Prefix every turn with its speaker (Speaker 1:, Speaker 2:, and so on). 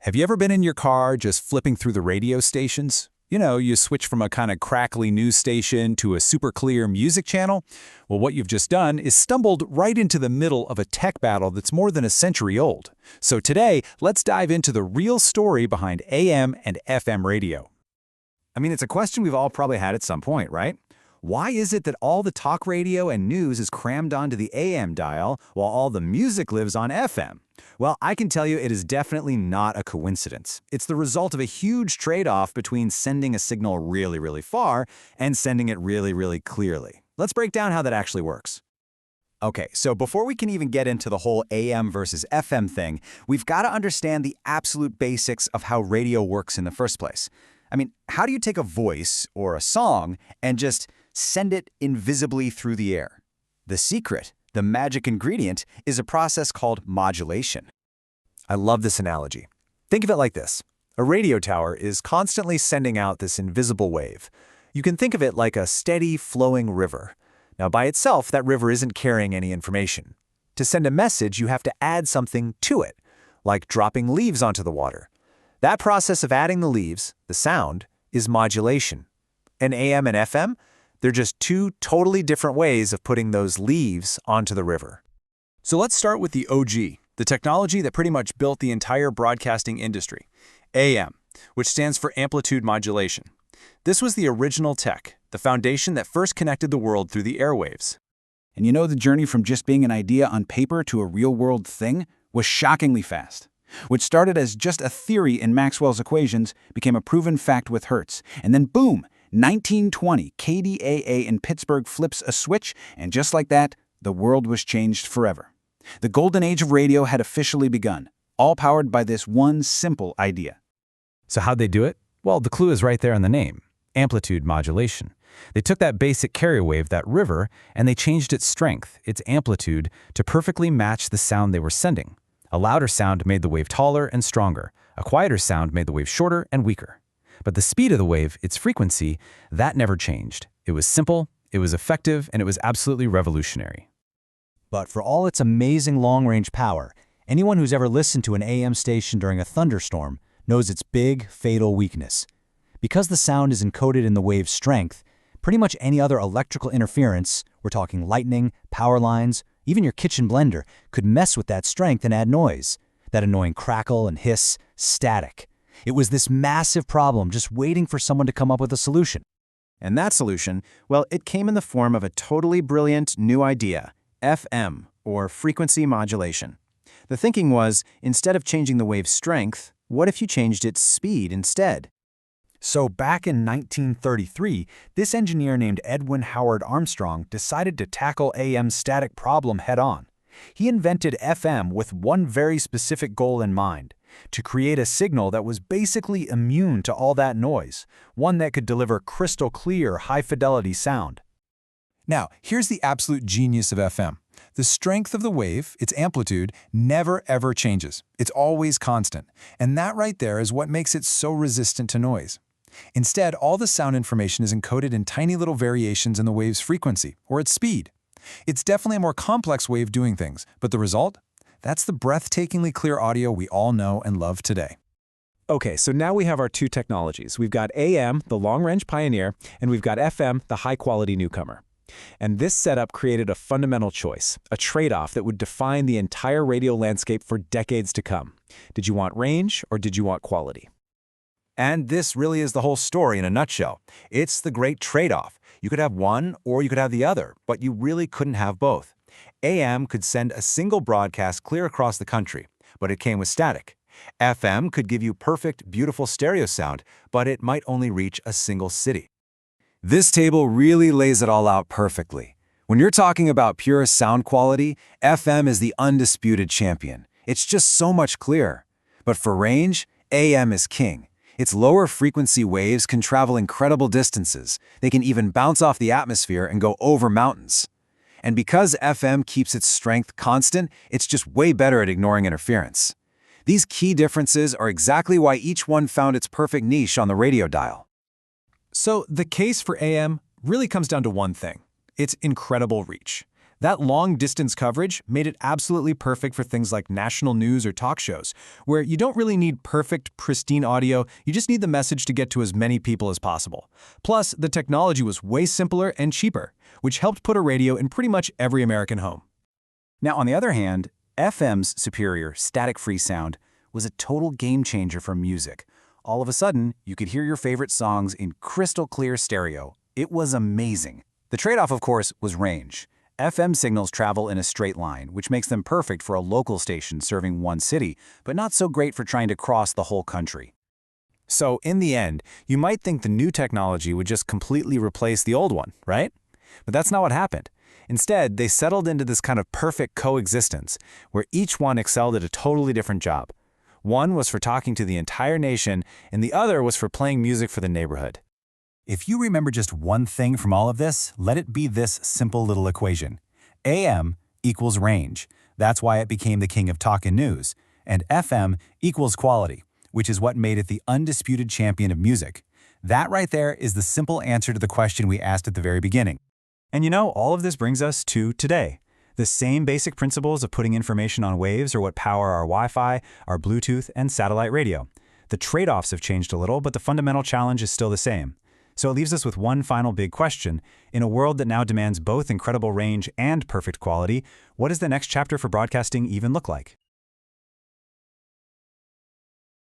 Speaker 1: Have you ever been in your car just flipping through the radio stations? You know, you switch from a kind of crackly news station to a super clear music channel? Well, what you've just done is stumbled right into the middle of a tech battle that's more than a century old. So today, let's dive into the real story behind AM and FM radio.
Speaker 2: I mean, it's a question we've all probably had at some point, right? Why is it that all the talk radio and news is crammed onto the AM dial while all the music lives on FM? Well, I can tell you it is definitely not a coincidence. It's the result of a huge trade-off between sending a signal really, really far and sending it really, really clearly. Let's break down how that actually works. Okay, so before we can even get into the whole AM versus FM thing, we've got to understand the absolute basics of how radio works in the first place. I mean, how do you take a voice or a song and just send it invisibly through the air? The secret, the magic ingredient, is a process called modulation.
Speaker 1: I love this analogy. Think of it like this. A radio tower is constantly sending out this invisible wave. You can think of it like a steady, flowing river. Now, by itself, that river isn't carrying any information. To send a message, you have to add something to it, like dropping leaves onto the water. That process of adding the leaves, the sound, is modulation. And AM and FM, they're just two totally different ways of putting those leaves onto the river. So let's start with the OG, the technology that pretty much built the entire broadcasting industry, AM, which stands for Amplitude Modulation. This was the original tech, the foundation that first connected the world through the airwaves.
Speaker 3: And you know, the journey from just being an idea on paper to a real-world thing was shockingly fast. What started as just a theory in Maxwell's equations became a proven fact with Hertz. And then boom, 1920, KDAA in Pittsburgh flips a switch, and just like that, the world was changed forever. The golden age of radio had officially begun, all powered by this one simple idea.
Speaker 1: So how'd they do it? Well, the clue is right there in the name, Amplitude Modulation. They took that basic carrier wave, that river, and they changed its strength, its amplitude, to perfectly match the sound they were sending. A louder sound made the wave taller and stronger. A quieter sound made the wave shorter and weaker. But the speed of the wave, its frequency, that never changed. It was simple, it was effective, and it was absolutely revolutionary.
Speaker 2: But for all its amazing long-range power, anyone who's ever listened to an AM station during a thunderstorm knows its big, fatal weakness. Because the sound is encoded in the wave's strength, pretty much any other electrical interference, we're talking lightning, power lines, even your kitchen blender, could mess with that strength and add noise. That annoying crackle and hiss, static. It was this massive problem just waiting for someone to come up with a solution. And that solution, well, it came in the form of a totally brilliant new idea, FM, or frequency modulation. The thinking was, instead of changing the wave's strength, what if you changed its speed instead? So back in 1933, this engineer named Edwin Howard Armstrong decided to tackle AM's static problem head-on. He invented FM with one very specific goal in mind: to create a signal that was basically immune to all that noise, one that could deliver crystal clear, high-fidelity sound.
Speaker 1: Now, here's the absolute genius of FM. The strength of the wave, its amplitude, never ever changes. It's always constant. And that right there is what makes it so resistant to noise. Instead, all the sound information is encoded in tiny little variations in the wave's frequency, or its speed. It's definitely a more complex way of doing things, but the result? That's the breathtakingly clear audio we all know and love today.
Speaker 4: Okay, so now we have our two technologies. We've got AM, the long-range pioneer, and we've got FM, the high-quality newcomer. And this setup created a fundamental choice, a trade-off that would define the entire radio landscape for decades to come. Did you want range or did you want quality?
Speaker 2: And this really is the whole story in a nutshell. It's the great trade-off. You could have one or you could have the other, but you really couldn't have both. AM could send a single broadcast clear across the country, but it came with static. FM could give you perfect, beautiful stereo sound, but it might only reach a single city. This table really lays it all out perfectly. When you're talking about pure sound quality, FM is the undisputed champion. It's just so much clearer. But for range, AM is king. Its lower frequency waves can travel incredible distances. They can even bounce off the atmosphere and go over mountains. And because FM keeps its strength constant, it's just way better at ignoring interference. These key differences are exactly why each one found its perfect niche on the radio dial.
Speaker 1: So the case for AM really comes down to one thing: its incredible reach. That long-distance coverage made it absolutely perfect for things like national news or talk shows, where you don't really need perfect, pristine audio, you just need the message to get to as many people as possible. Plus, the technology was way simpler and cheaper, which helped put a radio in pretty much every American home.
Speaker 2: Now, on the other hand, FM's superior, static-free sound was a total game-changer for music. All of a sudden, you could hear your favorite songs in crystal-clear stereo. It was amazing. The trade-off, of course, was range. FM signals travel in a straight line, which makes them perfect for a local station serving one city, but not so great for trying to cross the whole country.
Speaker 1: So, in the end, you might think the new technology would just completely replace the old one, right? But that's not what happened. Instead, they settled into this kind of perfect coexistence, where each one excelled at a totally different job. One was for talking to the entire nation, and the other was for playing music for the neighborhood.
Speaker 2: If you remember just one thing from all of this, let it be this simple little equation. AM equals range. That's why it became the king of talk and news. And FM equals quality, which is what made it the undisputed champion of music. That right there is the simple answer to the question we asked at the very beginning.
Speaker 4: And you know, all of this brings us to today. The same basic principles of putting information on waves are what power our Wi-Fi, our Bluetooth, and satellite radio. The trade-offs have changed a little, but the fundamental challenge is still the same. So it leaves us with one final big question. In a world that now demands both incredible range and perfect quality, what does the next chapter for broadcasting even look like?